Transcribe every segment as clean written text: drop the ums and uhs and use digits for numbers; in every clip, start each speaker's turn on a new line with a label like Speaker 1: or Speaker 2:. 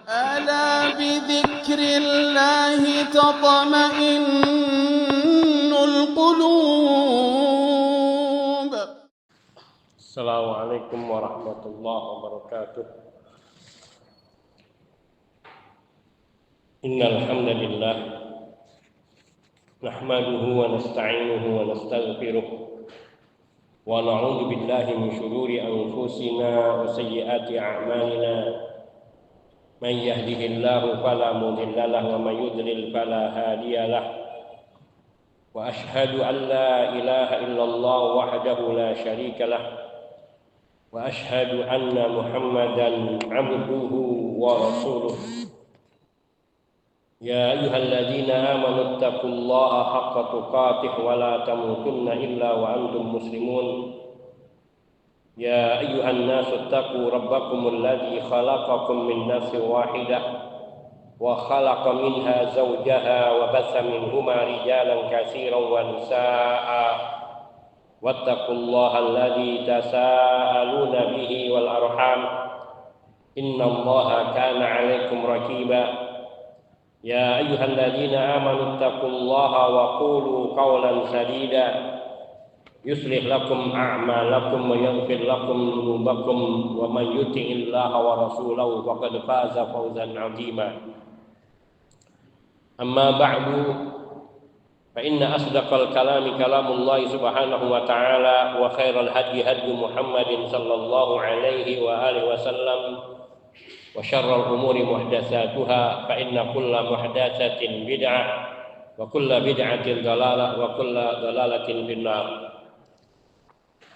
Speaker 1: ألا بذكر الله تطمئن القلوب.
Speaker 2: السلام عليكم ورحمة الله وبركاته. إن الحمد لله نحمده ونستعينه ونستغفره ونعوذ بالله من شرور أنفسنا وسيئات أعمالنا من يهده الله فلا مضل له ومن يضلل فلا هادي له وأشهد أن لا إله إلا الله وحده لا شريك له وأشهد أن محمدا عبده ورسوله. يا أيها الذين آمنوا اتقوا الله حق تقاته ولا تموتن إلا وأنتم مسلمون. يا أيها الناس اتقوا ربكم الذي خلقكم من نفس واحدة وخلق منها زوجها وبث منهما رجالا كثيرا ونساء واتقوا الله الذي تساءلون به والأرحام إن الله كان عليكم رقيبا. يا أيها الذين آمنوا اتقوا الله وقولوا قولا سديدا يصلح لكم أعمالكم ويغفر لكم ذنوبكم ومن يطع الله ورسوله فقد فاز فوزا عظيما. أما بعد فإن أصدق الكلام كلام الله سبحانه وتعالى وخير الهدي هدي محمد صلى الله عليه وآله وسلم وشر الأمور محدثاتها فإن كل محدثة بدعة وكل بدعة ضلالة وكل ضلالة في النار.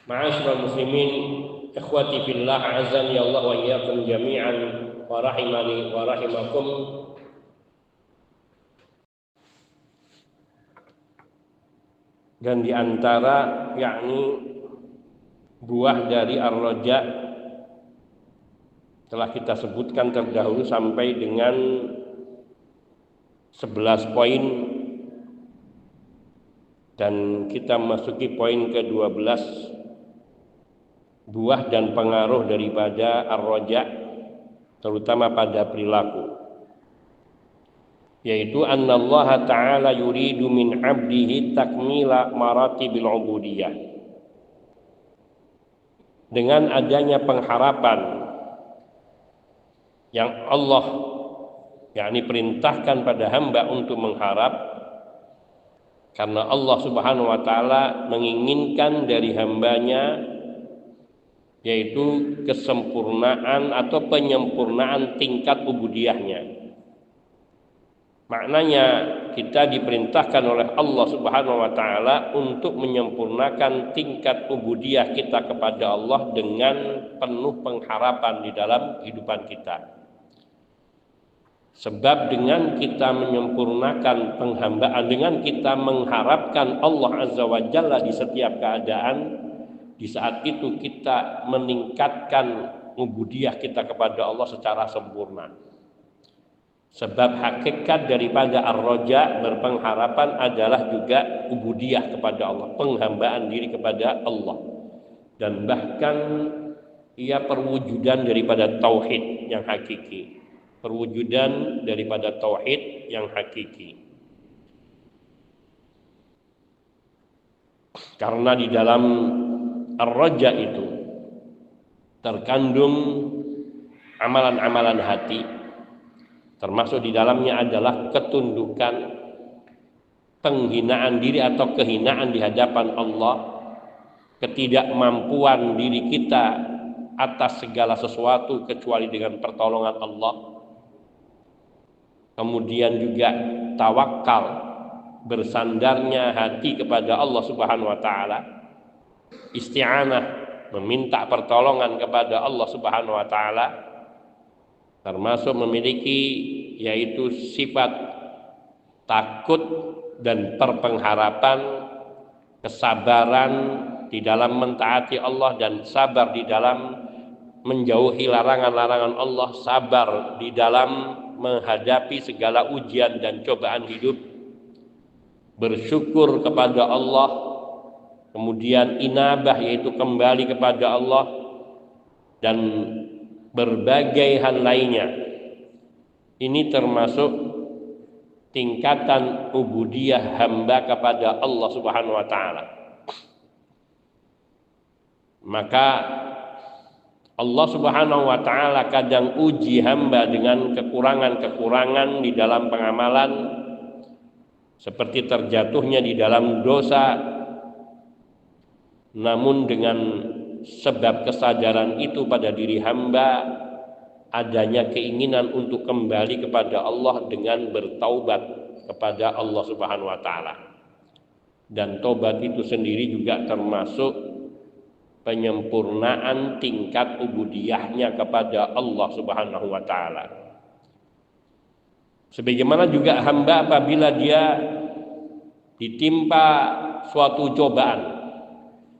Speaker 2: Ma'asyiral muslimin, ikhwati fillah, azani Allah wa iyyakum jami'an wa rahimani wa rahimakum. Dan di antara yakni buah dari ar-raja telah kita sebutkan terdahulu sampai dengan 11 poin, dan kita masuki poin ke-12, buah dan pengaruh daripada ar-raja terutama pada perilaku, yaitu annallaha ta'ala yuridu min 'abdihi takmila maratibil 'ubudiyah. Dengan adanya pengharapan yang Allah yakni perintahkan pada hamba untuk mengharap, karena Allah Subhanahu wa taala menginginkan dari hambanya yaitu kesempurnaan atau penyempurnaan tingkat ubudiyahnya. Maknanya kita diperintahkan oleh Allah Subhanahu wa taala untuk menyempurnakan tingkat ubudiyah kita kepada Allah dengan penuh pengharapan di dalam kehidupan kita. Sebab dengan kita menyempurnakan penghambaan, dengan kita mengharapkan Allah Azza wa Jalla di setiap keadaan, di saat itu kita meningkatkan ubudiyah kita kepada Allah secara sempurna. Sebab hakikat daripada ar-raja berpengharapan adalah juga ubudiyah kepada Allah, penghambaan diri kepada Allah, dan bahkan ia perwujudan daripada tauhid yang hakiki, perwujudan daripada tauhid yang hakiki. Karena di dalam ar-raja itu terkandung amalan-amalan hati, termasuk di dalamnya adalah ketundukan, penghinaan diri atau kehinaan di hadapan Allah, ketidakmampuan diri kita atas segala sesuatu kecuali dengan pertolongan Allah. Kemudian juga tawakal, bersandarnya hati kepada Allah Subhanahu wa taala, isti'anah, meminta pertolongan kepada Allah Subhanahu wa taala, termasuk memiliki yaitu sifat takut dan berpengharapan, kesabaran di dalam mentaati Allah dan sabar di dalam menjauhi larangan-larangan Allah, sabar di dalam menghadapi segala ujian dan cobaan hidup, bersyukur kepada Allah, kemudian inabah yaitu kembali kepada Allah, dan berbagai hal lainnya Ini termasuk tingkatan ubudiyah hamba kepada Allah Subhanahu wa taala. Maka Allah Subhanahu wa taala kadang uji hamba dengan kekurangan-kekurangan di dalam pengamalan, seperti terjatuhnya di dalam dosa. Namun dengan sebab kesadaran itu pada diri hamba, adanya keinginan untuk kembali kepada Allah dengan bertaubat kepada Allah Subhanahu wa taala. Dan taubat itu sendiri juga termasuk penyempurnaan tingkat ubudiyahnya kepada Allah Subhanahu wa taala. Sebagaimana juga hamba apabila dia ditimpa suatu cobaan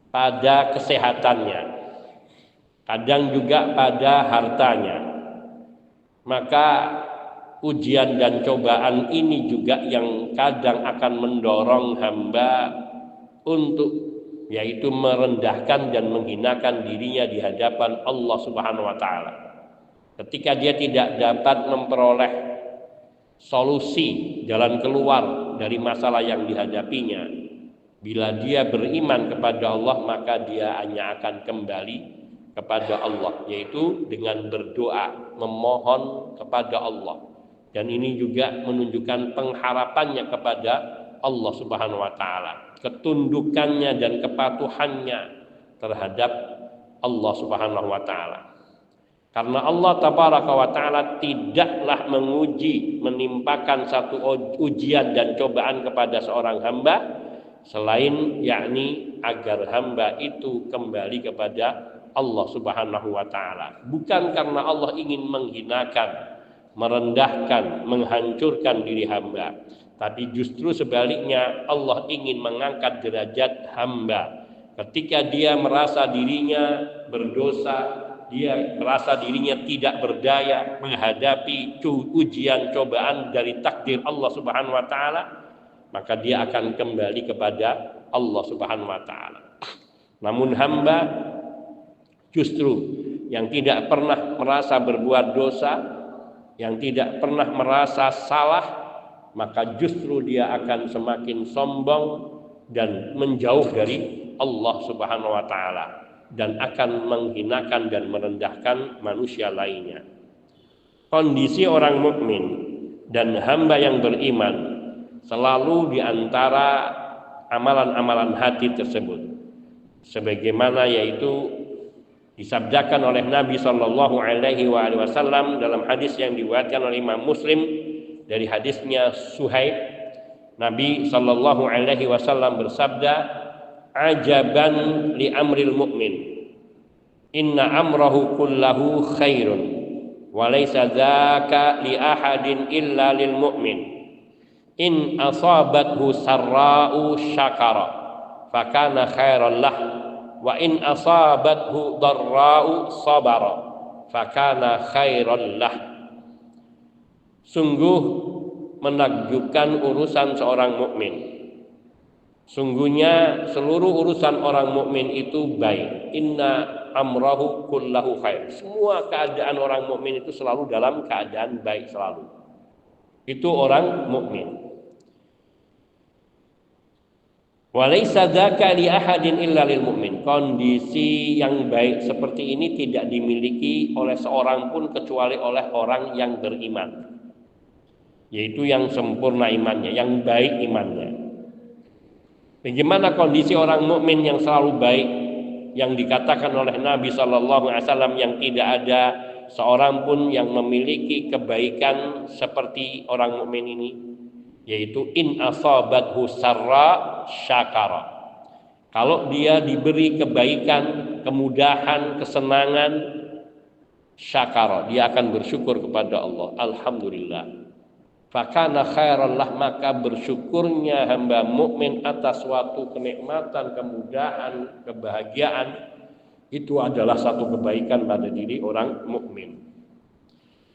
Speaker 2: pada kesehatannya, kadang juga pada hartanya, maka ujian dan cobaan ini juga yang kadang akan mendorong hamba untuk yaitu merendahkan dan menghinakan dirinya di hadapan Allah Subhanahu wa taala. Ketika dia tidak dapat memperoleh solusi jalan keluar dari masalah yang dihadapinya, bila dia beriman kepada Allah, maka dia hanya akan kembali kepada Allah, yaitu dengan berdoa, memohon kepada Allah. Dan ini juga menunjukkan pengharapannya kepada Allah Subhanahu wa taala, ketundukannya dan kepatuhannya terhadap Allah Subhanahu wa taala. Karena Allah Tabaraka wa taala tidaklah menimpakan satu ujian dan cobaan kepada seorang hamba selain yakni agar hamba itu kembali kepada Allah Subhanahu wa taala. Bukan karena Allah ingin menghinakan, merendahkan, menghancurkan diri hamba, tapi justru sebaliknya Allah ingin mengangkat derajat hamba. Ketika dia merasa dirinya berdosa, dia merasa dirinya tidak berdaya menghadapi ujian cobaan dari takdir Allah Subhanahu wa taala, maka dia akan kembali kepada Allah Subhanahu wa taala. Namun hamba justru yang tidak pernah merasa berbuat dosa, yang tidak pernah merasa salah, maka justru dia akan semakin sombong dan menjauh dari Allah Subhanahu wa taala, dan akan menghinakan dan merendahkan manusia lainnya. Kondisi orang mukmin dan hamba yang beriman selalu di antara amalan-amalan hati tersebut, sebagaimana yaitu disabdakan oleh Nabi Shallallahu Alaihi Wasallam dalam hadis yang diriwayatkan oleh Imam Muslim dari hadisnya Suhaib. Nabi Shallallahu Alaihi Wasallam bersabda, ajaban li amril mu'min, inna amrahu kullahu khairun, wa laysa dzaka li ahadin illa lil mu'min, in asabathu sarra'u syakara fakana khairan lah, wa in asabathu dharra'u sabara fakana khairan lah. Sungguh menakjubkan urusan seorang mukmin. Sungguhnya seluruh urusan orang mukmin itu baik. Inna amrahu kullahu khair. Semua keadaan orang mukmin itu selalu dalam keadaan baik selalu. Itu orang mukmin. Walaysa dzaka li ahadin illa lil mu'min. Kondisi yang baik seperti ini tidak dimiliki oleh seorang pun kecuali oleh orang yang beriman, yaitu yang sempurna imannya, yang baik imannya. Bagaimana kondisi orang mukmin yang selalu baik, yang dikatakan oleh Nabi Shallallahu Alaihi Wasallam yang tidak ada seorang pun yang memiliki kebaikan seperti orang mukmin ini, yaitu in asabathu sarra syakara. Kalau dia diberi kebaikan, kemudahan, kesenangan, syakara, dia akan bersyukur kepada Allah. Alhamdulillah. Fakana khairan lah, maka bersyukurnya hamba mukmin atas suatu kenikmatan, kemudahan, kebahagiaan, itu adalah satu kebaikan pada diri orang mukmin.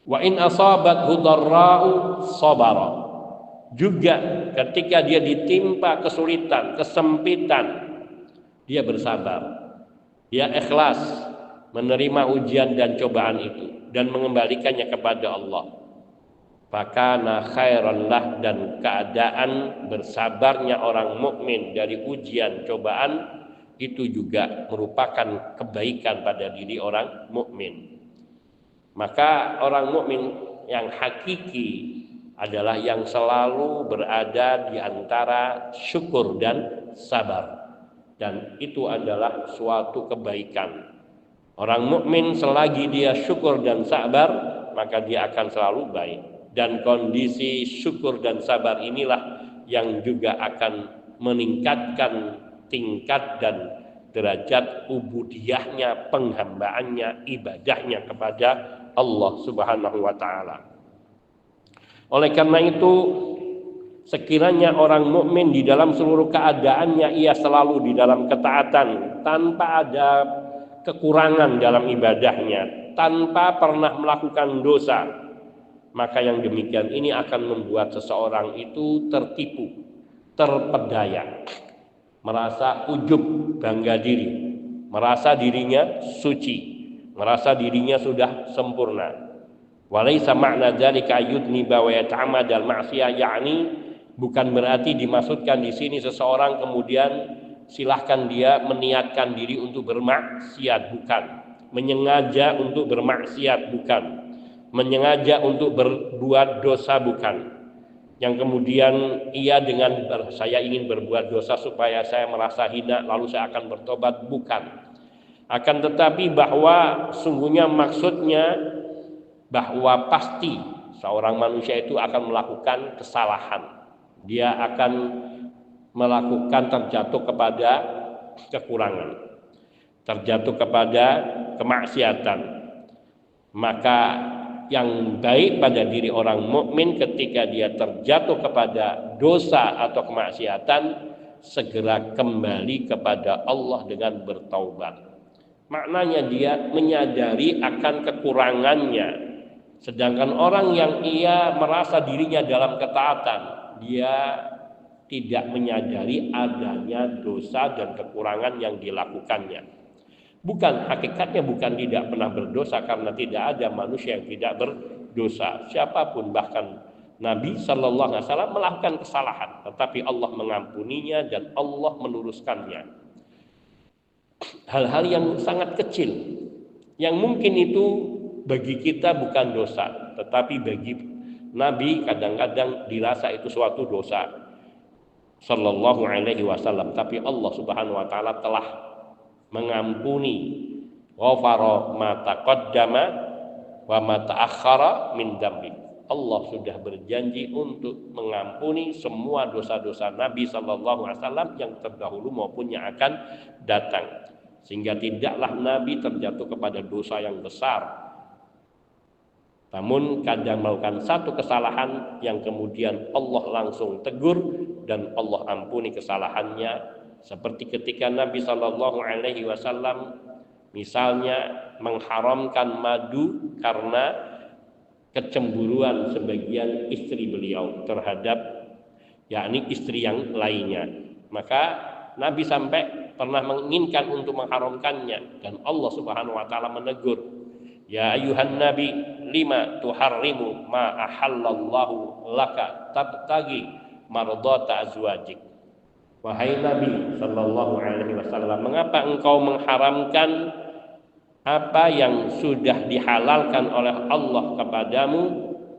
Speaker 2: Wa in asabathu dharra'u sabara. Juga ketika dia ditimpa kesulitan, kesempitan, dia bersabar. Dia ikhlas menerima ujian dan cobaan itu dan mengembalikannya kepada Allah. fakana khairan lah, dan keadaan bersabarnya orang mukmin dari ujian cobaan itu juga merupakan kebaikan pada diri orang mukmin. Maka orang mukmin yang hakiki adalah yang selalu berada di antara syukur dan sabar, dan itu adalah suatu kebaikan. Orang mukmin selagi dia syukur dan sabar, maka dia akan selalu baik. Dan kondisi syukur dan sabar inilah yang juga akan meningkatkan tingkat dan derajat ubudiyahnya, penghambaannya, ibadahnya kepada Allah Subhanahu wa ta'ala. Oleh karena itu, sekiranya orang mukmin di dalam seluruh keadaannya ia selalu di dalam ketaatan, tanpa ada kekurangan dalam ibadahnya, tanpa pernah melakukan dosa, maka yang demikian ini akan membuat seseorang itu tertipu, terpedaya, merasa ujub, bangga diri, merasa dirinya suci, merasa dirinya sudah sempurna. Walaysa makna dzalika yudniba wa yata'ammad al-ma'siyah, yakni bukan berarti dimaksudkan di sini seseorang kemudian silahkan dia meniatkan diri untuk bermaksiat, bukan. Menyengaja untuk bermaksiat, bukan. Menyengaja untuk berbuat dosa, bukan. Yang kemudian ia dengan saya ingin berbuat dosa supaya saya merasa hina lalu saya akan bertobat, bukan. Akan tetapi bahwa sungguhnya maksudnya bahwa pasti seorang manusia itu akan melakukan kesalahan. Dia akan melakukan terjatuh kepada kekurangan, terjatuh kepada kemaksiatan. Maka yang baik pada diri orang mukmin ketika dia terjatuh kepada dosa atau kemaksiatan, segera kembali kepada Allah dengan bertaubat. Maknanya dia menyadari akan kekurangannya. Sedangkan orang yang ia merasa dirinya dalam ketaatan, dia tidak menyadari adanya dosa dan kekurangan yang dilakukannya. Bukan, hakikatnya bukan tidak pernah berdosa, karena tidak ada manusia yang tidak berdosa. Siapapun, bahkan Nabi Shallallahu Alaihi Wasallam melakukan kesalahan, tetapi Allah mengampuninya dan Allah meluruskannya. Hal-hal yang sangat kecil, yang mungkin itu bagi kita bukan dosa, tetapi bagi Nabi kadang-kadang dirasa itu suatu dosa Sallallahu Alaihi Wasallam. Tapi Allah Subhanahu Wa Taala telah mengampuni, ghafara ma taqaddama wa ma ta'akhkhara min dzambi. Allah sudah berjanji untuk mengampuni semua dosa-dosa Nabi Sallallahu Alaihi Wasallam yang terdahulu maupun yang akan datang, sehingga tidaklah Nabi terjatuh kepada dosa yang besar. Namun kadang melakukan satu kesalahan yang kemudian Allah langsung tegur dan Allah ampuni kesalahannya, seperti ketika Nabi Shallallahu Alaihi Wasallam misalnya mengharamkan madu karena kecemburuan sebagian istri beliau terhadap yakni istri yang lainnya. Maka Nabi sampai pernah menginginkan untuk mengharamkannya, dan Allah Subhanahu Wa Taala menegur, ya ayuhan nabi lima tuharrimu ma ahallallahu laka tabtagi mardata azwajik. Wahai Nabi Sallallahu Alaihi Wasallam, mengapa engkau mengharamkan apa yang sudah dihalalkan oleh Allah kepadamu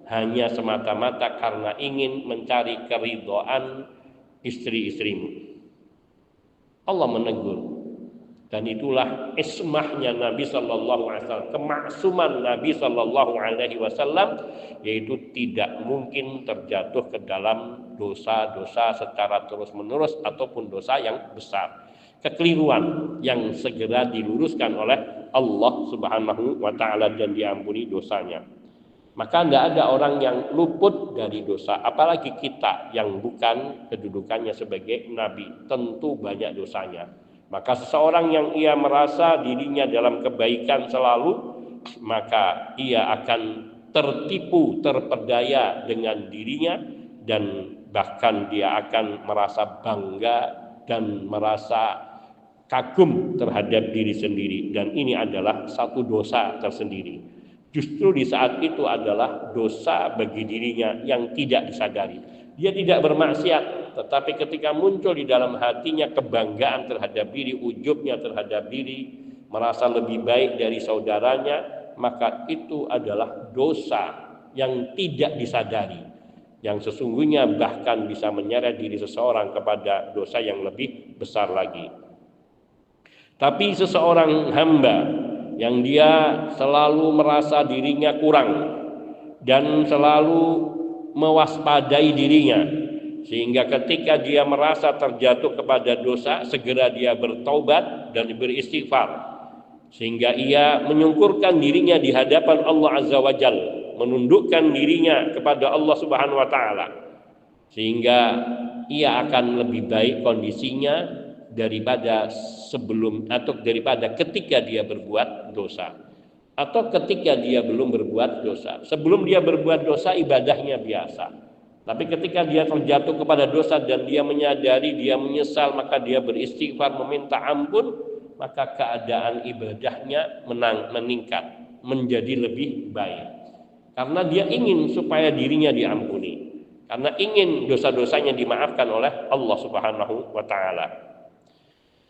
Speaker 2: hanya semata-mata karena ingin mencari keridhaan istri-istrimu? Allah menegur. Dan itulah ismahnya Nabi Sallallahu Alaihi Wasallam, kemaksuman Nabi Sallallahu Alaihi Wasallam, yaitu tidak mungkin terjatuh ke dalam dosa-dosa secara terus-menerus ataupun dosa yang besar, kekeliruan yang segera diluruskan oleh Allah Subhanahu Wa Taala dan diampuni dosanya. Maka tidak ada orang yang luput dari dosa, apalagi kita yang bukan kedudukannya sebagai Nabi, tentu banyak dosanya. Maka seseorang yang ia merasa dirinya dalam kebaikan selalu, maka ia akan tertipu, terpedaya dengan dirinya, dan bahkan dia akan merasa bangga dan merasa kagum terhadap diri sendiri. Dan ini adalah satu dosa tersendiri. justru di saat itu adalah dosa bagi dirinya yang tidak disadari. Dia tidak bermaksiat, tetapi ketika muncul di dalam hatinya kebanggaan terhadap diri, ujubnya terhadap diri, merasa lebih baik dari saudaranya, maka itu adalah dosa yang tidak disadari, yang sesungguhnya bahkan bisa menyeret diri seseorang kepada dosa yang lebih besar lagi. Tapi seseorang hamba yang dia selalu merasa dirinya kurang dan selalu mewaspadai dirinya, sehingga ketika dia merasa terjatuh kepada dosa, segera dia bertaubat dan beristighfar, sehingga ia menyungkurkan dirinya di hadapan Allah Azza wa Jalla, menundukkan dirinya kepada Allah Subhanahu wa taala, sehingga ia akan lebih baik kondisinya daripada sebelum atau daripada ketika dia berbuat dosa atau ketika dia belum berbuat dosa. Sebelum dia berbuat dosa ibadahnya biasa, tapi ketika dia terjatuh kepada dosa dan dia menyadari, dia menyesal, maka dia beristighfar, meminta ampun, maka keadaan ibadahnya meningkat menjadi lebih baik, karena dia ingin supaya dirinya diampuni, karena ingin dosa-dosanya dimaafkan oleh Allah Subhanahu wa taala.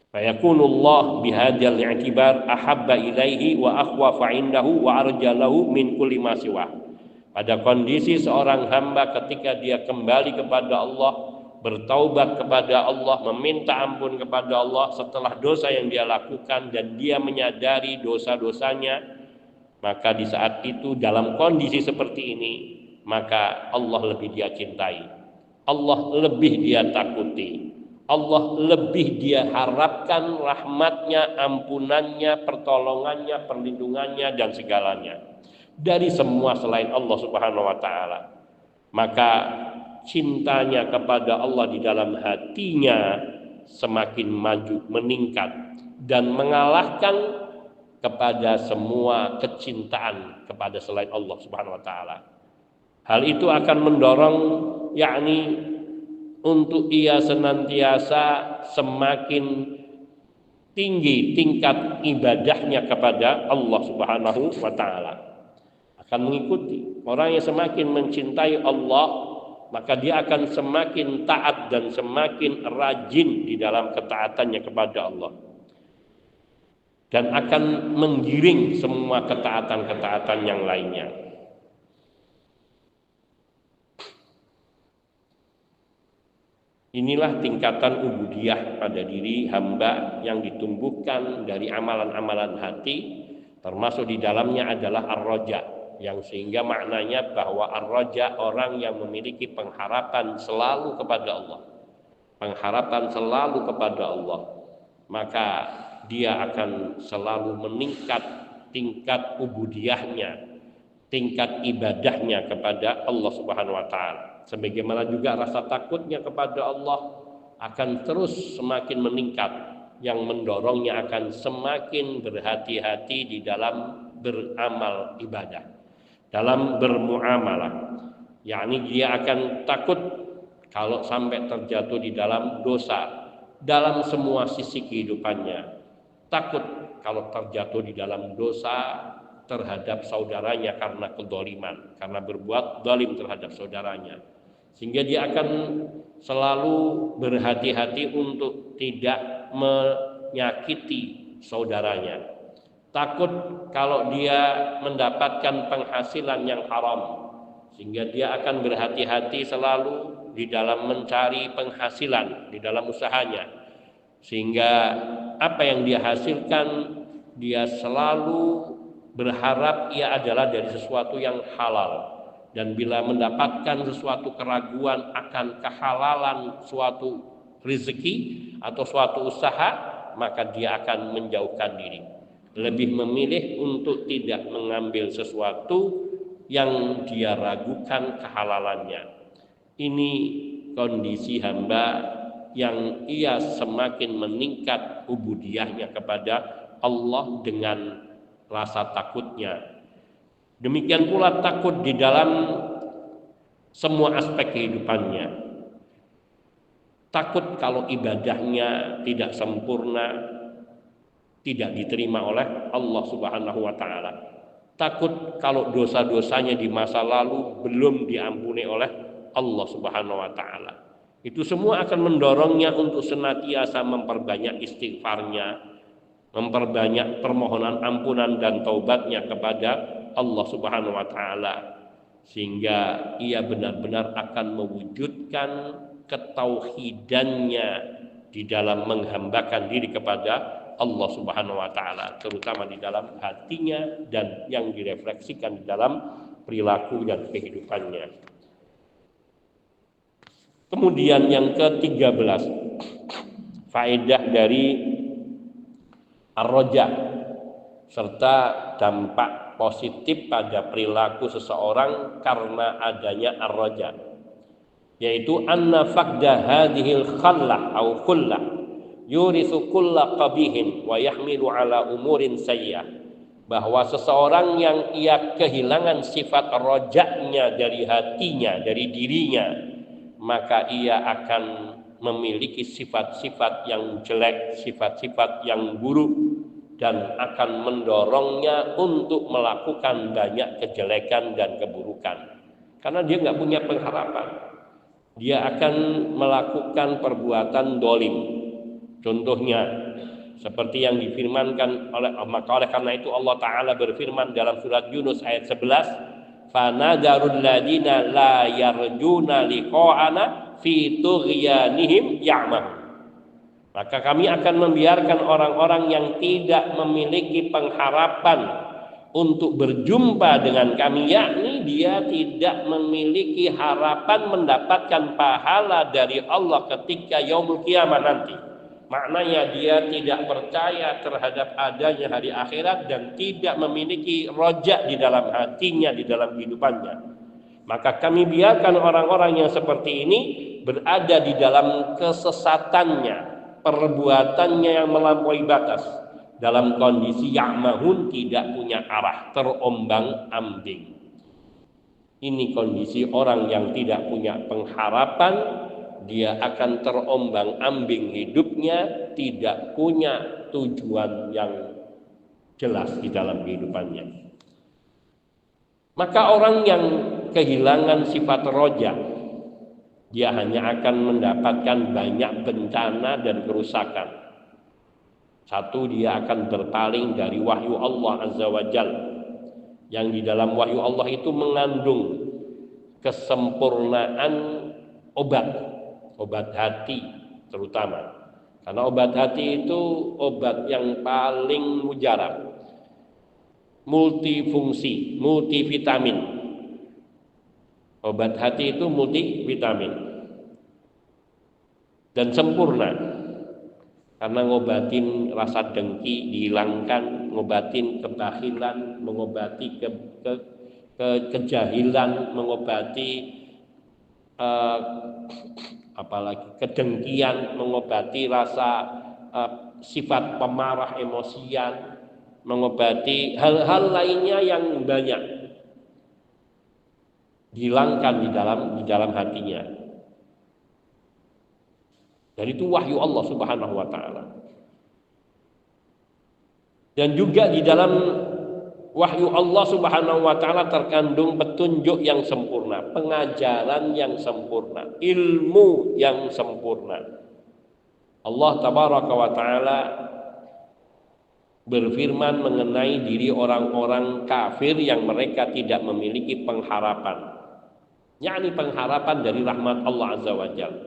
Speaker 2: Fayakunullah bihadzal i'tibar ahabba ilaihi wa akhwafa indahu wa arjalahu min kulli ma siwa. Pada kondisi seorang hamba ketika dia kembali kepada Allah, bertaubat kepada Allah, meminta ampun kepada Allah setelah dosa yang dia lakukan dan dia menyadari dosa-dosanya, maka di saat itu dalam kondisi seperti ini, maka Allah lebih dia cintai, Allah lebih dia takuti, Allah lebih dia harapkan rahmatnya, ampunannya, pertolongannya, perlindungannya dan segalanya dari semua selain Allah Subhanahu wa taala. Maka cintanya kepada Allah di dalam hatinya semakin maju, meningkat dan mengalahkan kepada semua kecintaan kepada selain Allah Subhanahu wa taala. Hal itu akan mendorong yakni untuk ia senantiasa semakin tinggi tingkat ibadahnya kepada Allah Subhanahu wa taala. Akan mengikuti orang yang semakin mencintai Allah, maka dia akan semakin taat dan semakin rajin di dalam ketaatannya kepada Allah, dan akan menggiring semua ketaatan-ketaatan yang lainnya. Inilah tingkatan ubudiyah pada diri hamba yang ditumbuhkan dari amalan-amalan hati, termasuk di dalamnya adalah ar-raja, yang sehingga maknanya bahwa ar-raja orang yang memiliki pengharapan selalu kepada Allah, pengharapan selalu kepada Allah, maka dia akan selalu meningkat tingkat ubudiyahnya, tingkat ibadahnya kepada Allah Subhanahu wa taala. Sebagaimana juga rasa takutnya kepada Allah akan terus semakin meningkat, yang mendorongnya akan semakin berhati-hati di dalam beramal ibadah, dalam bermuamalah. Yakni dia akan takut kalau sampai terjatuh di dalam dosa dalam semua sisi kehidupannya. Takut kalau terjatuh di dalam dosa terhadap saudaranya karena kedoliman, karena berbuat zalim terhadap saudaranya, sehingga dia akan selalu berhati-hati untuk tidak menyakiti saudaranya. Takut kalau dia mendapatkan penghasilan yang haram, sehingga dia akan berhati-hati selalu di dalam mencari penghasilan di dalam usahanya, sehingga apa yang dia hasilkan dia selalu berharap ia adalah dari sesuatu yang halal. Dan bila mendapatkan sesuatu keraguan akan kehalalan suatu rezeki atau suatu usaha, maka dia akan menjauhkan diri, lebih memilih untuk tidak mengambil sesuatu yang dia ragukan kehalalannya. Ini kondisi hamba yang ia semakin meningkat ubudiyahnya kepada Allah dengan rasa takutnya. Demikian pula takut di dalam semua aspek kehidupannya. Takut kalau ibadahnya tidak sempurna, tidak diterima oleh Allah Subhanahu wa taala. takut kalau dosa-dosanya di masa lalu belum diampuni oleh Allah Subhanahu wa taala. Itu semua akan mendorongnya untuk senantiasa memperbanyak istighfarnya, memperbanyak permohonan ampunan dan taubatnya kepada Allah Subhanahu wa taala, sehingga ia benar-benar akan mewujudkan ketauhidannya di dalam menghambakan diri kepada Allah Subhanahu wa taala, terutama di dalam hatinya dan yang direfleksikan di dalam perilaku dan kehidupannya. Kemudian yang ke-13, faedah dari ar-raja serta dampak positif pada perilaku seseorang karena adanya ar-raja, yaitu anna faqda hadhil khallah au kullah yurithu kulla qabihin wa yahmilu ala umurin sayyah, bahwa seseorang yang ia kehilangan sifat rojaknya dari hatinya, dari dirinya, maka ia akan memiliki sifat-sifat yang jelek, sifat-sifat yang buruk, dan akan mendorongnya untuk melakukan banyak kejelekan dan keburukan. Karena dia nggak punya pengharapan. Dia akan melakukan perbuatan dolim. Contohnya seperti yang difirmankan oleh karena itu Allah Ta'ala berfirman dalam surat Yunus ayat 11, فَنَذَرُ الَّذِينَ لَا يَرْجُونَ لِقَاءَنَا فِي طُغْيَانِهِمْ يَعْمَهُونَ. Maka kami akan membiarkan orang-orang yang tidak memiliki pengharapan untuk berjumpa dengan kami, yakni dia tidak memiliki harapan mendapatkan pahala dari Allah ketika yaumul kiamah nanti. Maknanya dia tidak percaya terhadap adanya hari akhirat dan tidak memiliki rojak di dalam hatinya, di dalam kehidupannya. Maka kami biarkan orang-orang yang seperti ini berada di dalam kesesatannya, perbuatannya yang melampaui batas, dalam kondisi ya'mahun, tidak punya arah, terombang-ambing. Ini kondisi orang yang tidak punya pengharapan. Dia akan terombang-ambing hidupnya, tidak punya tujuan yang jelas di dalam kehidupannya. Maka orang yang kehilangan sifat roja, dia hanya akan mendapatkan banyak bencana dan kerusakan. Satu, dia akan berpaling dari wahyu Allah Azza wa Jalla, yang di dalam wahyu Allah itu mengandung kesempurnaan obat hati terutama, karena obat hati itu obat yang paling mujarab, multifungsi, multivitamin. Obat hati itu multivitamin dan sempurna, karena ngobatin rasa dengki dihilangkan, ngobatin kebahilan, mengobati kejahilan, mengobati apalagi kedengkian, mengobati rasa sifat pemarah, emosian, mengobati hal-hal lainnya yang banyak, dihilangkan di dalam hatinya. Dan itu wahyu Allah Subhanahu wa taala. Dan juga di dalam wahyu Allah Subhanahu wa taala terkandung petunjuk yang sempurna, pengajaran yang sempurna, ilmu yang sempurna. Allah Tabaraka wa taala berfirman mengenai diri orang-orang kafir yang mereka tidak memiliki pengharapan, yakni pengharapan dari rahmat Allah Azza wa Jalla.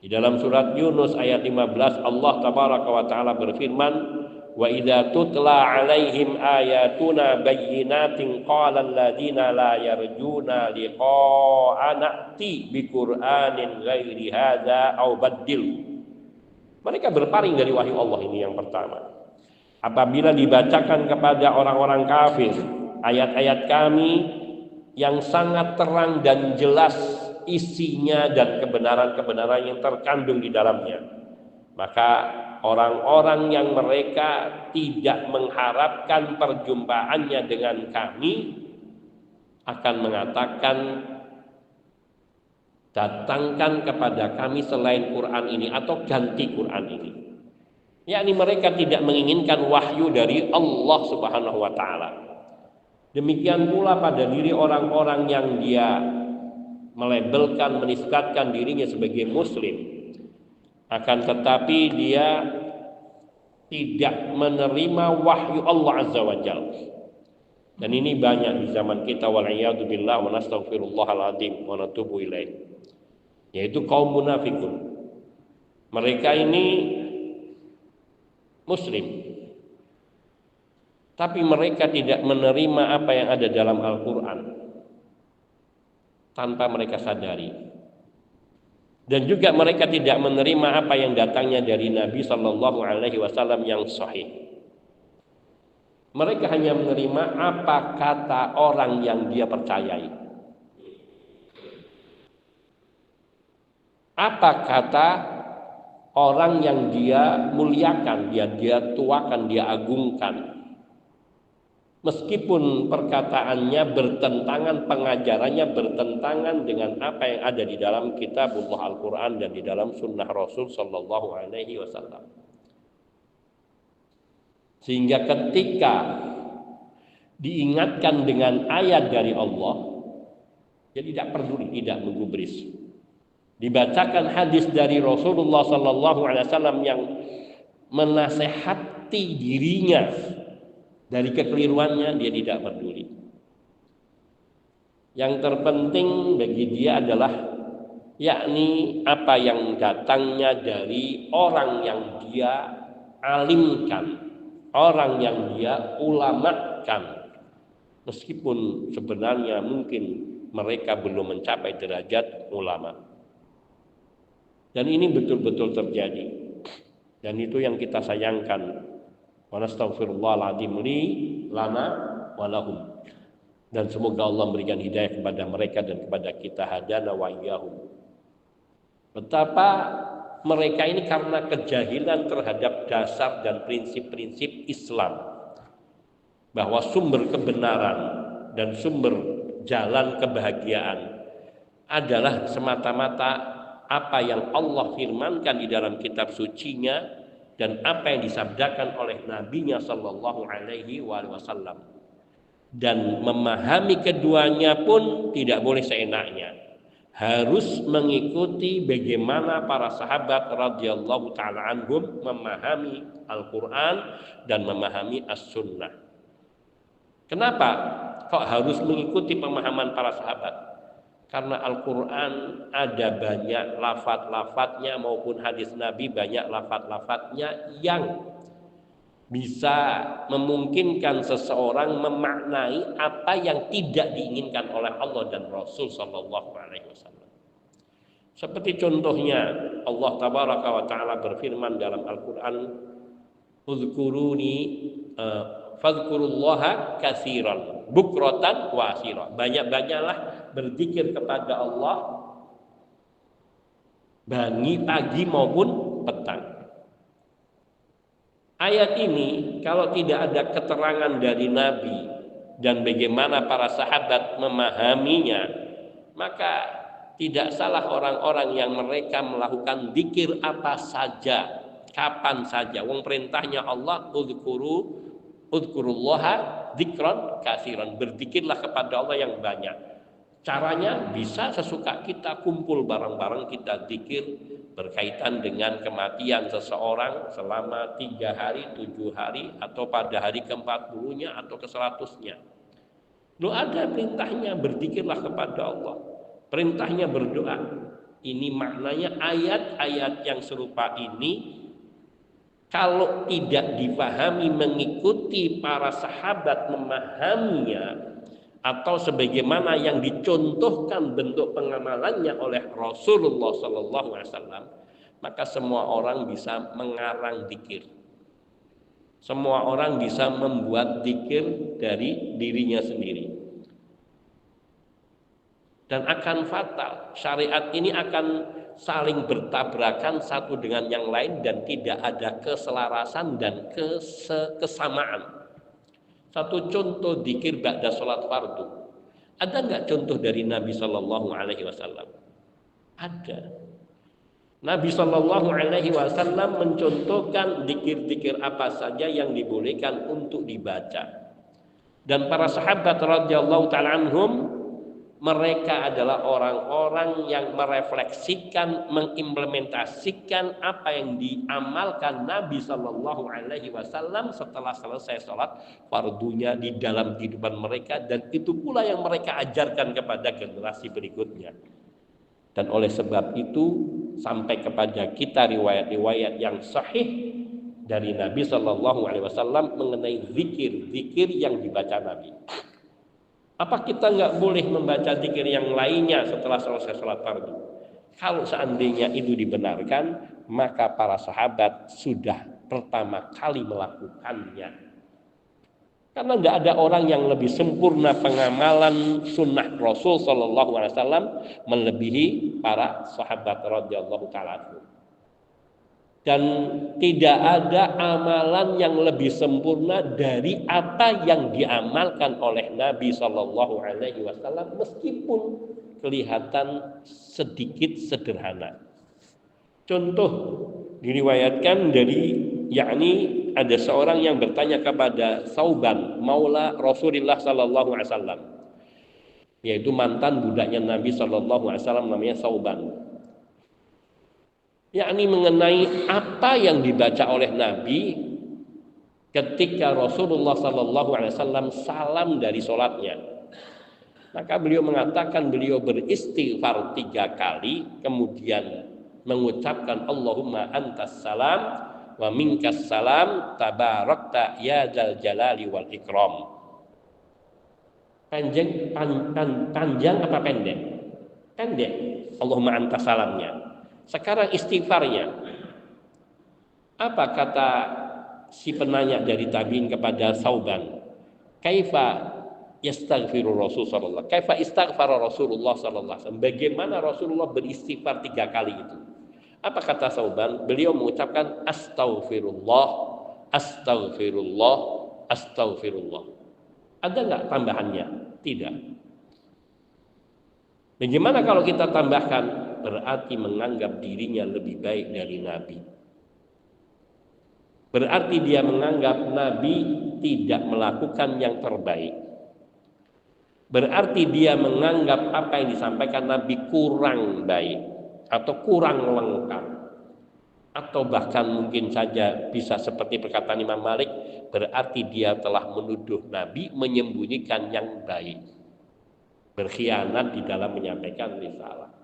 Speaker 2: Di dalam surat Yunus ayat 15, Allah Tabaraka wa taala berfirman, wa idza tutla alaihim ayatuna bayyinatin qala alladziina la yarjuna liqa'ana ti biqur'anin ghairi hadza aw baddil. Mereka berpaling dari wahyu Allah. Ini yang pertama. Apabila dibacakan kepada orang-orang kafir ayat-ayat kami yang sangat terang dan jelas isinya dan kebenaran-kebenaran yang terkandung di dalamnya, maka orang-orang yang mereka tidak mengharapkan perjumpaannya dengan kami akan mengatakan, datangkan kepada kami selain Quran ini atau ganti Quran ini. Yakni mereka tidak menginginkan wahyu dari Allah Subhanahu wa taala. Demikian pula pada diri orang-orang yang dia melabelkan, menisbatkan dirinya sebagai muslim, akan tetapi dia tidak menerima wahyu Allah Azza wa Jalla. Dan ini banyak di zaman kita, wal'iyadu billah wa nastaghfirullahal adzim wa natubu ilaih, yaitu kaum munafikun. Mereka ini muslim, tapi mereka tidak menerima apa yang ada dalam Al-Quran tanpa mereka sadari. Dan juga mereka tidak menerima apa yang datangnya dari Nabi Sallallahu Alaihi Wasallam yang sahih. Mereka hanya menerima apa kata orang yang dia percayai. Apa kata orang yang dia muliakan, dia tuakan, dia agungkan. Meskipun perkataannya bertentangan, pengajarannya bertentangan dengan apa yang ada di dalam kitabullah Al-Quran dan di dalam sunnah Rasul Sallallahu Alaihi Wasallam. Sehingga ketika diingatkan dengan ayat dari Allah, dia tidak peduli, tidak menggubris. Dibacakan hadis dari Rasulullah Sallallahu Alaihi Wasallam yang menasehati dirinya dari kekeliruannya, dia tidak peduli. Yang terpenting bagi dia adalah yakni apa yang datangnya dari orang yang dia alimkan, orang yang dia ulamakan, meskipun sebenarnya mungkin mereka belum mencapai derajat ulama. Dan ini betul-betul terjadi, dan itu yang kita sayangkan. Wa nastaghfirullahal-adzim li lana wa lahum. Dan semoga Allah memberikan hidayah kepada mereka dan kepada kita, hadana wa iyyahum. Betapa mereka ini karena kejahilan terhadap dasar dan prinsip-prinsip Islam, bahwa sumber kebenaran dan sumber jalan kebahagiaan adalah semata-mata apa yang Allah firmankan di dalam kitab sucinya dan apa yang disabdakan oleh nabinya Sallallahu Alaihi Wasallam. Dan memahami keduanya pun tidak boleh seenaknya, harus mengikuti bagaimana para sahabat radhiyallahu ta'ala anhum memahami Al-Quran dan memahami As-Sunnah. Kenapa kok harus mengikuti pemahaman para sahabat? Karena Al-Quran ada banyak lafaz-lafaznya maupun hadis Nabi banyak lafaz-lafaznya yang bisa memungkinkan seseorang memaknai apa yang tidak diinginkan oleh Allah dan Rasul Sallallahu Alaihi Wasallam. Seperti contohnya Allah Tabaraka wa Ta'ala berfirman dalam Al-Quran, "Uzkuruni fadhkurullaha katsiran bukratan wa asira." Banyak-banyaklah berzikir kepada Allah pagi maupun petang. Ayat ini kalau tidak ada keterangan dari Nabi dan bagaimana para sahabat memahaminya, maka tidak salah orang-orang yang mereka melakukan zikir apa saja, kapan saja. Wong perintahnya Allah, uzkurullaha dzikran katsiran. Berzikirlah kepada Allah yang banyak. Caranya bisa sesuka kita, kumpul bareng-bareng kita zikir berkaitan dengan kematian seseorang selama 3 hari, 7 hari, atau pada hari ke-40-nya atau ke-100-nya. Lu ada perintahnya berzikirlah kepada Allah, perintahnya berdoa. Ini maknanya ayat-ayat yang serupa ini kalau tidak dipahami mengikuti para sahabat memahaminya atau sebagaimana yang dicontohkan bentuk pengamalannya oleh Rasulullah SAW, maka semua orang bisa mengarang zikir. Semua orang bisa membuat zikir dari dirinya sendiri. Dan akan fatal. Syariat ini akan saling bertabrakan satu dengan yang lain dan tidak ada keselarasan dan kesamaan. Satu contoh zikir ba'da sholat fardu. Ada nggak contoh dari Nabi Sallallahu Alaihi Wasallam? Ada. Nabi Sallallahu Alaihi Wasallam mencontohkan zikir-zikir apa saja yang dibolehkan untuk dibaca. Dan para sahabat radhiyallahu ta'ala anhum, mereka adalah orang-orang yang merefleksikan, mengimplementasikan apa yang diamalkan Nabi Shallallahu Alaihi Wasallam setelah selesai sholat fardunya di dalam kehidupan mereka, dan itu pula yang mereka ajarkan kepada generasi berikutnya. Dan oleh sebab itu sampai kepada kita riwayat-riwayat yang sahih dari Nabi Shallallahu Alaihi Wasallam mengenai zikir yang dibaca Nabi. Apa kita nggak boleh membaca zikir yang lainnya setelah selesai sholat fardu? Kalau seandainya itu dibenarkan, maka para sahabat sudah pertama kali melakukannya. Karena nggak ada orang yang lebih sempurna pengamalan sunnah Rasul Shallallahu Alaihi Wasallam melebihi para sahabat radhiyallahu ta'ala. Dan tidak ada amalan yang lebih sempurna dari apa yang diamalkan oleh Nabi Shallallahu Alaihi Wasallam, meskipun kelihatan sedikit sederhana. Contoh diriwayatkan dari, yakni ada seorang yang bertanya kepada Sauban, maula Rasulullah Shallallahu Alaihi Wasallam, yaitu mantan budaknya Nabi Shallallahu Alaihi Wasallam, namanya Sauban. Yakni mengenai apa yang dibaca oleh Nabi ketika Rasulullah Sallallahu Alaihi Wasallam salam dari sholatnya. Maka beliau mengatakan beliau beristighfar 3 kali, kemudian mengucapkan Allahumma antas salam wa minkas salam tabarakta ya dzal jalali wal ikram. Panjang apa pendek? Pendek. Allahumma antas salamnya. Sekarang istighfarnya. Apa kata si penanya dari tabi'in kepada Sauban? Kaifa yastaghfiru Rasul sallallahu alaihi wasallam? Kaifa istaghfara Rasulullah sallallahu alaihi wasallam? Bagaimana Rasulullah beristighfar 3 kali itu? Apa kata Sauban? Beliau mengucapkan astaghfirullah, astaghfirullah, astaghfirullah. Ada enggak tambahannya? Tidak. Bagaimana kalau kita tambahkan? Berarti menganggap dirinya lebih baik dari Nabi. Berarti dia menganggap Nabi tidak melakukan yang terbaik. Berarti dia menganggap apa yang disampaikan Nabi kurang baik atau kurang lengkap. Atau bahkan mungkin saja bisa seperti perkataan Imam Malik, berarti dia telah menuduh Nabi menyembunyikan yang baik. Berkhianat di dalam menyampaikan risalah.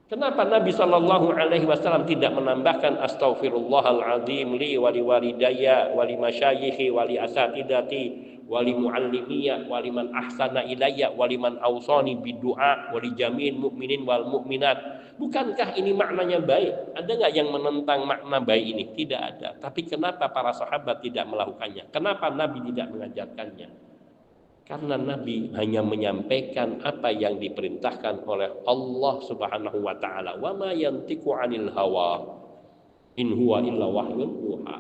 Speaker 2: Kenapa Nabi Shallallahu Alaihi Wasallam tidak menambahkan astaghfirullahaladzim li wali walidayya wali masyayikhi wali asatidati wali muallimiyya wali man ahsana ilayya wali man awsani bidu'a wali jami'in mu'minin wal mu'minat? Bukankah ini maknanya baik? Ada nggak yang menentang makna baik ini? Tidak ada. Tapi kenapa para sahabat tidak melakukannya? Kenapa Nabi tidak mengajarkannya? Karena Nabi hanya menyampaikan apa yang diperintahkan oleh Allah Subhanahu wa taala. Wa ma yantiqu 'anil hawa in huwa illa wahyun yuha.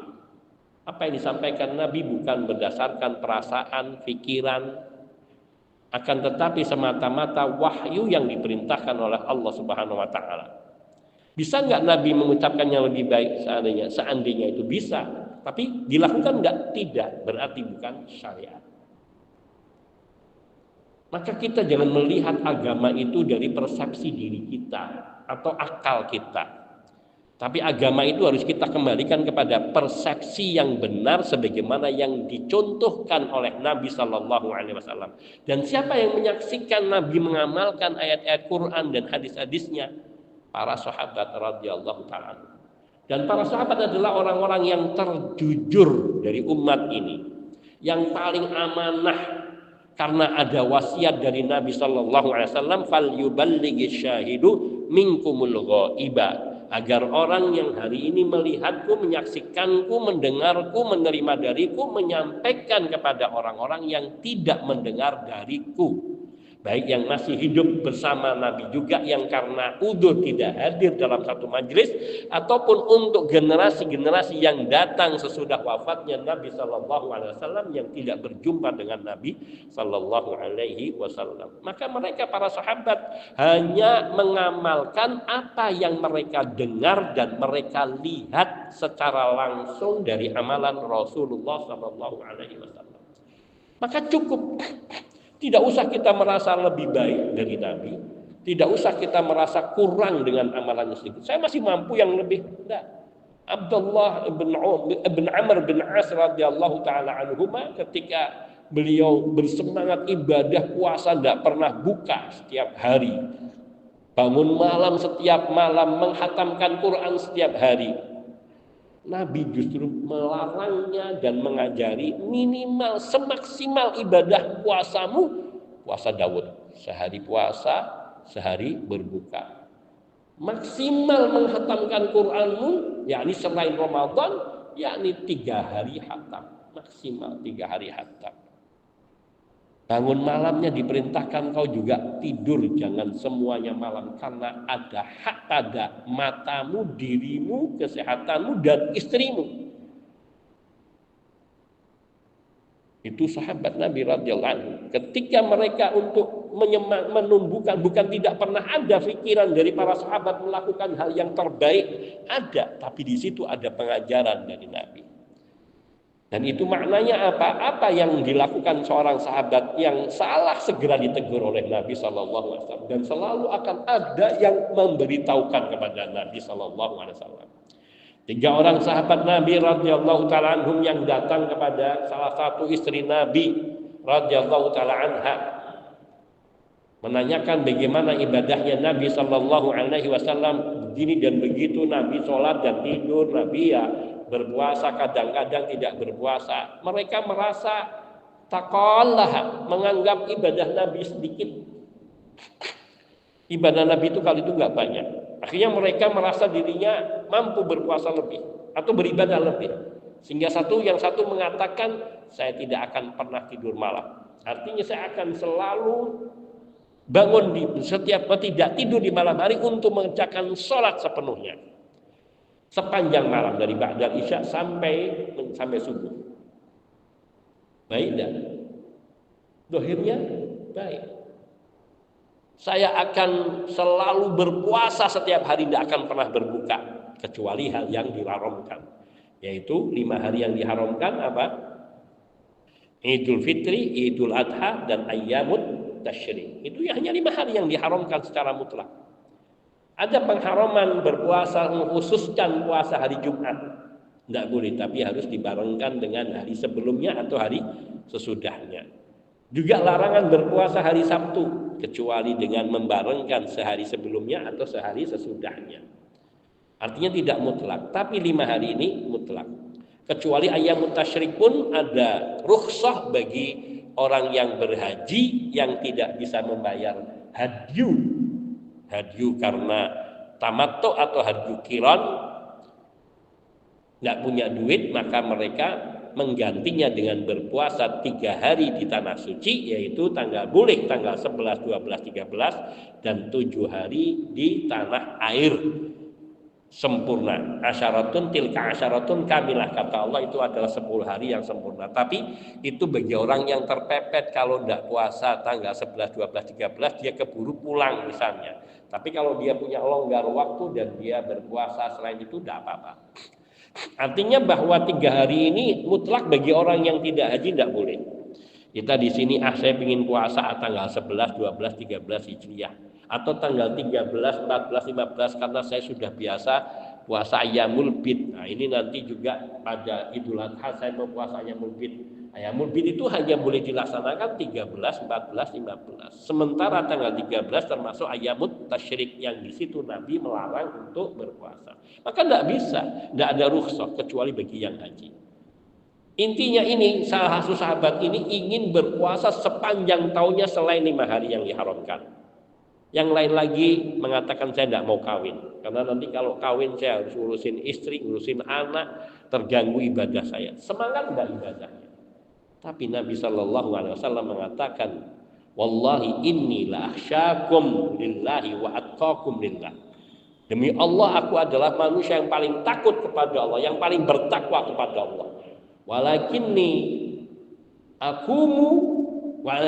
Speaker 2: Apa yang disampaikan Nabi bukan berdasarkan perasaan, pikiran, akan tetapi semata-mata wahyu yang diperintahkan oleh Allah Subhanahu wa taala. Bisa enggak Nabi mengucapkannya lebih baik seandainya? Seandainya itu bisa, tapi dilakukan enggak? Tidak, berarti bukan syariat. Maka kita jangan melihat agama itu dari persepsi diri kita atau akal kita. Tapi agama itu harus kita kembalikan kepada persepsi yang benar sebagaimana yang dicontohkan oleh Nabi Shallallahu Alaihi Wasallam. Dan siapa yang menyaksikan Nabi mengamalkan ayat-ayat Quran dan hadis-hadisnya? Para sahabat radhiyallahu ta'ala. Dan para sahabat adalah orang-orang yang terjujur dari umat ini, yang paling amanah. Karena ada wasiat dari Nabi Shallallahu Alaihi Wasallam, fal yuballighi syahidu minkumul ghaiba, agar orang yang hari ini melihatku, menyaksikanku, mendengarku, menerima dariku, menyampaikan kepada orang-orang yang tidak mendengar dariku. Baik yang masih hidup bersama Nabi juga, yang karena udzur tidak hadir dalam satu majelis, ataupun untuk generasi-generasi yang datang sesudah wafatnya Nabi Sallallahu Alaihi Wasallam yang tidak berjumpa dengan Nabi Sallallahu Alaihi Wasallam. Maka mereka para sahabat hanya mengamalkan apa yang mereka dengar dan mereka lihat secara langsung dari amalan Rasulullah Sallallahu Alaihi Wasallam. Maka cukup. Tidak usah kita merasa lebih baik dari Nabi. Tidak usah kita merasa kurang dengan amalannya sedikit. Saya masih mampu yang lebih. Tidak. Abdullah bin Amr bin As radhiyallahu taala anhuma ketika beliau bersemangat ibadah puasa tidak pernah buka setiap hari. Bangun malam setiap malam, menghatamkan Quran setiap hari. Nabi justru melarangnya dan mengajari minimal semaksimal ibadah puasamu puasa Daud, sehari puasa, sehari berbuka. Maksimal menghatamkan Quranmu, yakni selain Ramadan, yakni 3 hari hatam, maksimal 3 hari hatam. Bangun malamnya diperintahkan kau juga tidur, jangan semuanya malam, karena ada hak pada matamu, dirimu, kesehatanmu, dan istrimu. Itu sahabat Nabi radhiyallahu anhu. Ketika mereka untuk menumbuhkan, bukan tidak pernah ada pikiran dari para sahabat melakukan hal yang terbaik, ada, tapi di situ ada pengajaran dari Nabi. Dan itu maknanya apa? Apa yang dilakukan seorang sahabat yang salah segera ditegur oleh Nabi SAW. Dan selalu akan ada yang memberitahukan kepada Nabi SAW. 3 orang sahabat Nabi radhiyallahu ta'ala anhum yang datang kepada salah satu istri Nabi radhiyallahu ta'ala anha, menanyakan bagaimana ibadahnya Nabi SAW. Begini dan begitu, Nabi sholat dan tidur, Nabi ya berpuasa, kadang-kadang tidak berpuasa. Mereka merasa taqallah, menganggap ibadah Nabi sedikit. Ibadah Nabi itu kali itu nggak banyak. Akhirnya mereka merasa dirinya mampu berpuasa lebih atau beribadah lebih. Sehingga yang satu mengatakan, saya tidak akan pernah tidur malam. Artinya saya akan selalu bangun tidak tidur di malam hari untuk mengerjakan sholat sepenuhnya. Sepanjang malam dari ba'dal isya sampai subuh. Baik dan dohirnya baik. Saya akan selalu berpuasa setiap hari, tidak akan pernah berbuka kecuali hal yang diharamkan, yaitu 5 hari yang diharamkan apa? Idul Fitri, Idul Adha, dan Ayyamut Tasyrik. Itu hanya 5 hari yang diharamkan secara mutlak. Ada pengharaman berpuasa mengkhususkan puasa hari Jumat, tidak boleh, tapi harus dibarengkan dengan hari sebelumnya atau hari sesudahnya. Juga larangan berpuasa hari Sabtu kecuali dengan membarengkan sehari sebelumnya atau sehari sesudahnya. Artinya tidak mutlak, tapi 5 hari ini mutlak. Kecuali Ayyamut Tasyrik pun ada rukhsah bagi orang yang berhaji yang tidak bisa membayar hadyu karena tamattu atau hadyu qiran, tidak punya duit, maka mereka menggantinya dengan berpuasa 3 hari di tanah suci, yaitu tanggal 11, 12, 13 dan 7 hari di tanah air sempurna. Asyaratun tilka asyaratun kamilah, kata Allah, itu adalah 10 hari yang sempurna. Tapi itu bagi orang yang terpepet, kalau tidak puasa tanggal 11, 12, 13 dia keburu pulang misalnya. Tapi kalau dia punya longgar waktu dan dia berpuasa selain itu tidak apa-apa. Artinya bahwa 3 hari ini mutlak bagi orang yang tidak haji, tidak boleh. Kita di sini saya ingin puasa tanggal 11, 12, 13 Hijriah atau tanggal 13, 14, 15 karena saya sudah biasa puasa Ayyamul Bid. Nah, ini nanti juga pada Idul Adha saya mau puasa Ayyamul Bid. Ayyamul Bid itu hanya boleh dilaksanakan 13, 14, 15. Sementara tanggal 13 termasuk Ayyamut Tasyrik yang di situ Nabi melarang untuk berpuasa. Maka tidak bisa, tidak ada rukhsah kecuali bagi yang haji. Intinya ini, salah satu sahabat ini ingin berpuasa sepanjang tahunnya selain 5 hari yang diharamkan. Yang lain lagi mengatakan saya tidak mau kawin, karena nanti kalau kawin saya harus ngurusin istri, ngurusin anak, terganggu ibadah saya. Semangat tidak ibadahnya. Tapi Nabi SAW mengatakan, wallahi inni la akhsyakum lillahi wa atqakum lillah. Demi Allah, aku adalah manusia yang paling takut kepada Allah, yang paling bertakwa kepada Allah. Walakinni akumu wa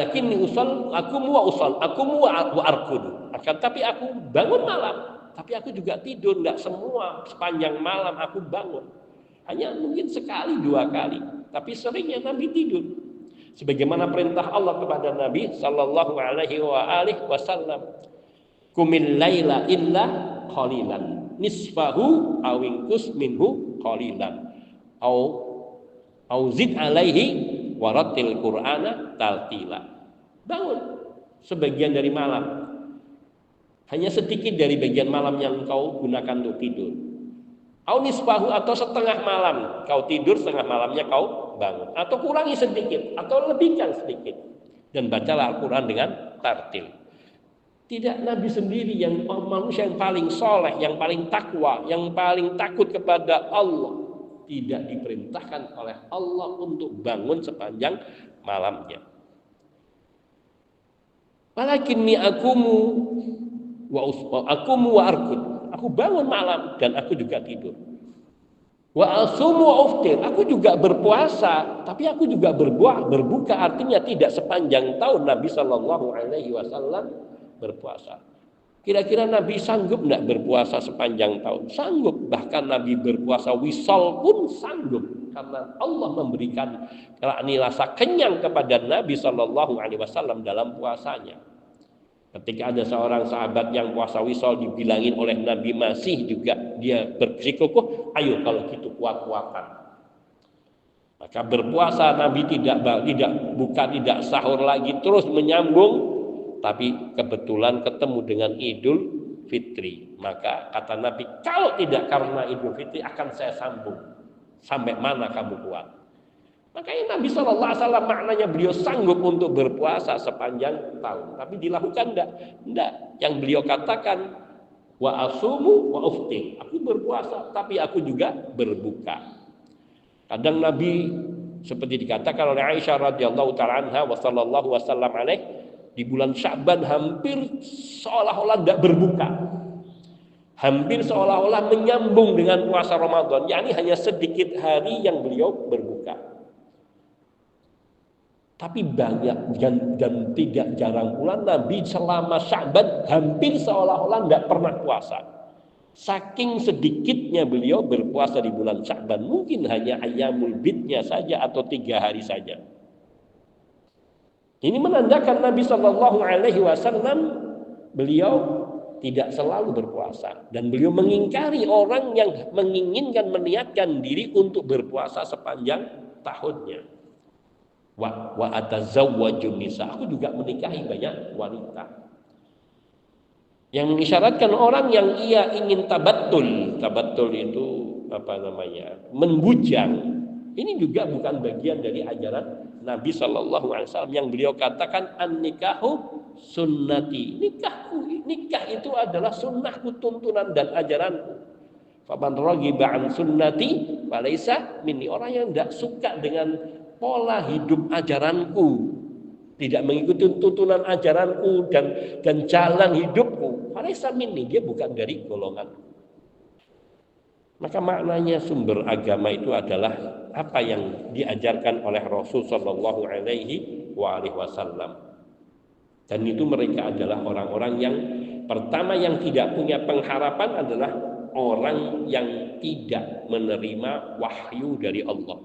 Speaker 2: arkudu. Tapi aku bangun malam, tapi aku juga tidur, tidak semua sepanjang malam aku bangun. Hanya mungkin sekali 2 kali, tapi seringnya Nabi tidur. Sebagaimana perintah Allah kepada Nabi sallallahu alaihi wasallam, "Qumil laila illa qalilan, nisfahu aw inqus minhu qalilan, au zid alaihi waratil qur'ana tartila." Bangun sebagian dari malam, hanya sedikit dari bagian malam yang kau gunakan untuk tidur. Au nisfahu, atau setengah malam kau tidur, setengah malamnya kau bangun, atau kurangi sedikit atau lebihkan sedikit, dan bacalah Al-Quran dengan tartil. Tidak Nabi sendiri yang manusia yang paling soleh, yang paling takwa, yang paling takut kepada Allah, tidak diperintahkan oleh Allah untuk bangun sepanjang malamnya. Walakinni akumu wa arkud. Aku bangun malam dan aku juga tidur. Wa asumu wa uftir. Aku juga berpuasa, tapi aku juga berbuka, artinya tidak sepanjang tahun Nabi sallallahu alaihi wasallam berpuasa. Kira-kira Nabi sanggup enggak berpuasa sepanjang tahun? Sanggup. Bahkan Nabi berpuasa wisal pun sanggup, karena Allah memberikan rasa kenyang kepada Nabi sallallahu alaihi wasallam dalam puasanya. Ketika ada seorang sahabat yang puasa wisol, dibilangin oleh Nabi masih juga dia bersikukuh, ayo kalau gitu kuat-kuatan. Maka berpuasa Nabi tidak buka, tidak sahur lagi, terus menyambung. Tapi kebetulan ketemu dengan Idul Fitri. Maka kata Nabi, kalau tidak karena Idul Fitri akan saya sambung. Sampai mana kamu kuat? Makanya Nabi SAW maknanya beliau sanggup untuk berpuasa sepanjang tahun. Tapi dilakukan enggak. Yang beliau katakan, wa asumu wa uftir. Aku berpuasa, tapi aku juga berbuka. Kadang Nabi, seperti dikatakan oleh Aisyah radhiyallahu ta'ala anha wa sallallahu wasallam alaih, di bulan Sya'ban hampir seolah-olah tidak berbuka. Hampir seolah-olah menyambung dengan puasa Ramadan. Yakni hanya sedikit hari yang beliau berbuka. Tapi banyak dan tidak jarang pula Nabi selama Sya'ban hampir seolah-olah tidak pernah puasa. Saking sedikitnya beliau berpuasa di bulan Sya'ban, mungkin hanya ayyamul bidnya saja atau 3 hari saja. Ini menandakan Nabi Shallallahu Alaihi Wasallam beliau tidak selalu berpuasa, dan beliau mengingkari orang yang menginginkan meniatkan diri untuk berpuasa sepanjang tahunnya. Wa atazawwajun nisa, aku juga menikahi banyak wanita. Yang mengisyaratkan orang yang ia ingin tabattul itu apa namanya? Membujang. Ini juga bukan bagian dari ajaran Nabi Shallallahu Alaihi Wasallam yang beliau katakan an-nikahu sunnati. Nikah itu adalah sunnahku, tuntunan dan ajaranku. Faman raghiba an sunnati falaysa minni. Orang yang tidak suka dengan pola hidup ajaranku, tidak mengikuti tuntunan ajaranku dan jalan hidupku, falaysa minni, dia bukan dari golonganku. Maka maknanya sumber agama itu adalah apa yang diajarkan oleh Rasul Shallallahu Alaihi Wasallam. Dan itu mereka adalah orang-orang yang pertama yang tidak punya pengharapan adalah orang yang tidak menerima wahyu dari Allah.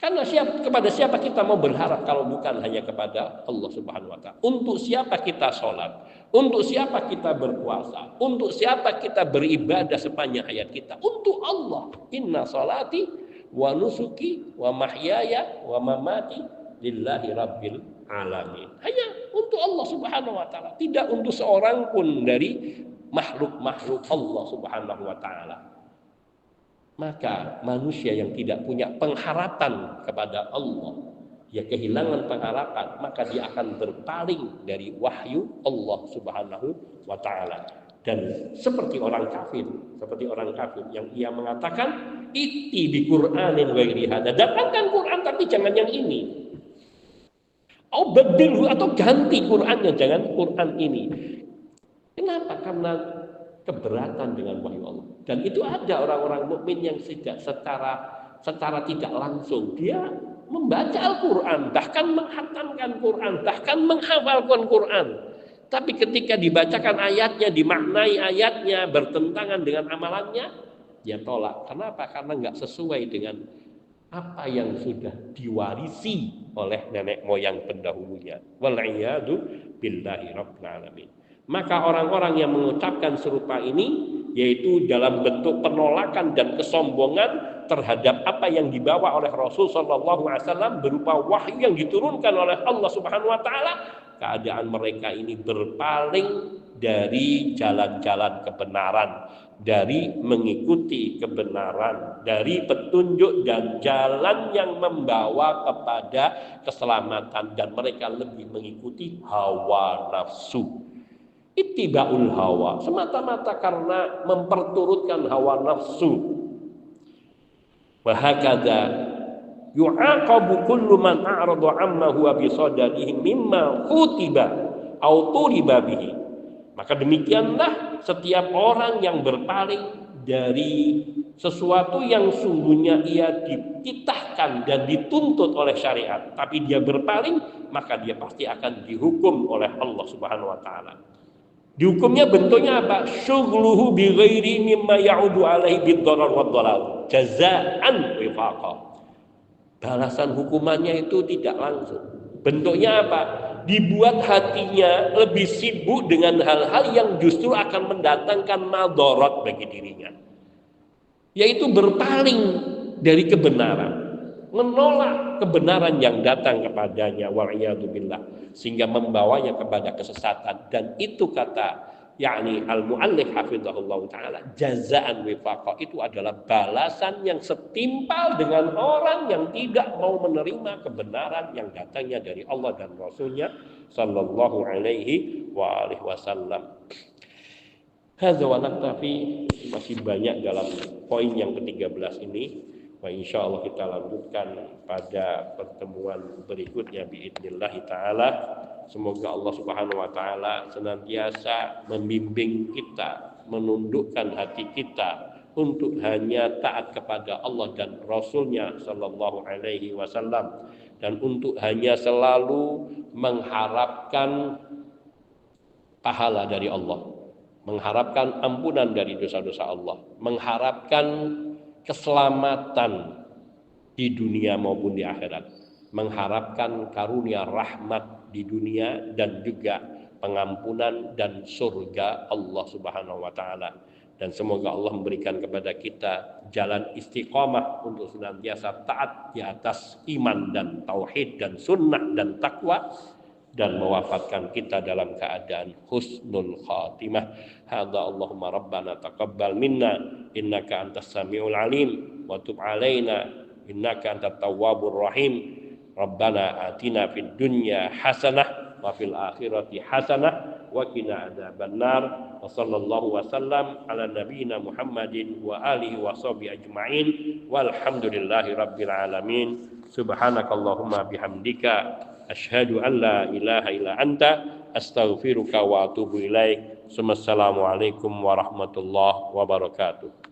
Speaker 2: Karena kepada siapa kita mau berharap kalau bukan hanya kepada Allah Subhanahu wa Ta'ala? Untuk siapa kita sholat? Untuk siapa kita berpuasa? Untuk siapa kita beribadah sepanjang hayat kita? Untuk Allah. Inna sholati wa nusuki wa mahyaya wa mamati lillahi rabbil alamin. Hanya untuk Allah Subhanahu wa Ta'ala, tidak untuk seorang pun dari makhluk-makhluk Allah Subhanahu wa Ta'ala. Maka manusia yang tidak punya pengharapan kepada Allah, dia kehilangan pengharapan, maka dia akan berpaling dari wahyu Allah Subhanahu wa Ta'ala. Dan seperti orang kafir yang ia mengatakan iti bi Qur'anin ghairi hada, dapatkan Quran tapi jangan yang ini. Atau ganti Qurannya, jangan Quran ini. Kenapa? Karena keberatan dengan wahyu Allah. Dan itu ada orang-orang mukmin yang tidak secara tidak langsung dia membaca Al-Quran, bahkan menghatamkan Quran, bahkan menghafalkan Quran. Tapi ketika dibacakan ayatnya, dimaknai ayatnya, bertentangan dengan amalannya, dia tolak. Kenapa? Karena nggak sesuai dengan apa yang sudah diwarisi oleh nenek moyang pendahulunya. Wal'iyadu billahi rabbil alamin. Maka orang-orang yang mengucapkan serupa ini, yaitu dalam bentuk penolakan dan kesombongan terhadap apa yang dibawa oleh Rasul Shallallahu Alaihi Wasallam berupa wahyu yang diturunkan oleh Allah Subhanahu Wa Taala, keadaan mereka ini berpaling dari jalan-jalan kebenaran, dari mengikuti kebenaran, dari petunjuk dan jalan yang membawa kepada keselamatan, dan mereka lebih mengikuti hawa nafsu. Ittiba'ul hawa, semata-mata karena memperturutkan hawa nafsu. Wahakadha yu'aqabu kullu man a'rada amma huwa bisadadihi mimma khutiba au tuliba bihi. Maka demikianlah setiap orang yang berpaling dari sesuatu yang sungguhnya ia dititahkan dan dituntut oleh syariat, tapi dia berpaling, maka dia pasti akan dihukum oleh Allah Subhanahu wa taala. Dihukumnya bentuknya apa? Syughluhu bi ghairi mimma ya'udu alaihi bid-dharar wad-dhalal jazaan wifaqa. Balasan hukumannya itu tidak langsung. Bentuknya apa? Dibuat hatinya lebih sibuk dengan hal-hal yang justru akan mendatangkan madarat bagi dirinya, yaitu berpaling dari kebenaran, menolak kebenaran yang datang kepadanya, wa'iyadzubillah, sehingga membawanya kepada kesesatan. Dan itu kata yakni al-muallif hafizahullah ta'ala, jazaan wifaqa, itu adalah balasan yang setimpal dengan orang yang tidak mau menerima kebenaran yang datangnya dari Allah dan Rasulnya sallallahu alaihi wa alihi wasallam. Hadza wa naktafi, masih banyak dalam poin yang ke-13 ini. Wa insyaallah kita lanjutkan pada pertemuan berikutnya biidznillah taala. Semoga Allah Subhanahu wa taala senantiasa membimbing kita, menundukkan hati kita untuk hanya taat kepada Allah dan Rasulnya sallallahu alaihi wasallam, dan untuk hanya selalu mengharapkan pahala dari Allah, mengharapkan ampunan dari dosa-dosa Allah, mengharapkan keselamatan di dunia maupun di akhirat, mengharapkan karunia rahmat di dunia dan juga pengampunan dan surga Allah Subhanahu wa taala. Dan semoga Allah memberikan kepada kita jalan istiqamah untuk senantiasa taat di atas iman dan tauhid dan sunnah dan takwa, dan mewafatkan kita dalam keadaan husnul khatimah. Hadza Allahumma rabbana taqabbal minna innaka antas samiul alim wa tub alaina innaka antat tawwabur rahim. Rabbana atina fid dunya hasanah wa fil akhirati hasanah wa qina adzabannar. Wa sallallahu wasallam ala nabiyyina Muhammadin wa alihi wa sahbihi ajmain walhamdulillahi rabbil alamin. Subhanakallahumma bihamdika asyhadu an la ilaha illa anta astaghfiruka wa atubu ilaik. Assalamualaikum warahmatullahi wabarakatuh.